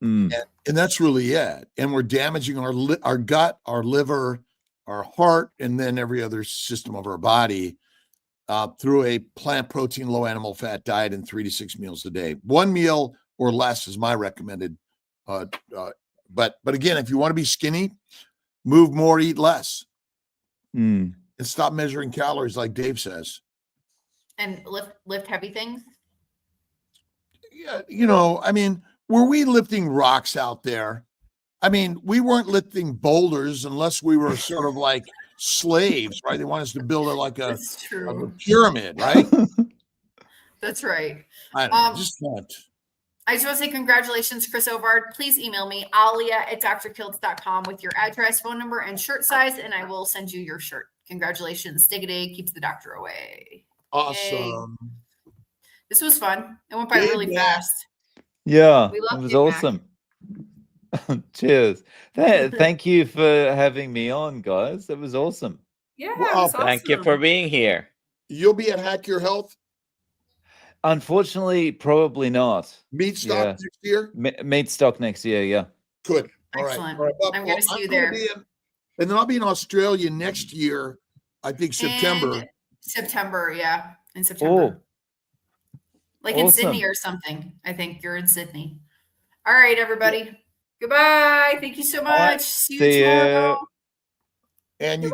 And that's really it. And we're damaging our gut, our liver, our heart, and then every other system of our body through a plant protein, low animal fat diet and 3 to 6 meals a day. 1 meal or less is my recommended. But again, if you want to be skinny, move more, eat less, and stop measuring calories, like Dave says. And lift heavy things. Yeah, I mean, were we lifting rocks out there? I mean, we weren't lifting boulders unless we were sort of like slaves, right? They want us to build That's a true. pyramid, right? That's right. I don't know, just can't. I just want to say congratulations, Chris Ovard. Please email me, alia@drkiltz.com with your address, phone number, and shirt size, and I will send you your shirt. Congratulations. Take a day, keeps the doctor away. Awesome. Yay. This was fun. It went by really fast. Yeah, We love it was you, Mac. awesome. Cheers. Thank you for having me on, guys. That was awesome. Yeah, it Well, was awesome. Thank you for being here. You'll be at Hack Your Health Unfortunately, probably not. meat stock next year. Meat stock next year. Yeah. Good. All right. Excellent. All right. Well, I'm going to see you gonna there. and then I'll be in Australia next year. I think September. September, yeah, in September. Like in awesome. Sydney or something. I think you're in Sydney. All right, everybody. Goodbye. Thank you so much. See you tomorrow. And you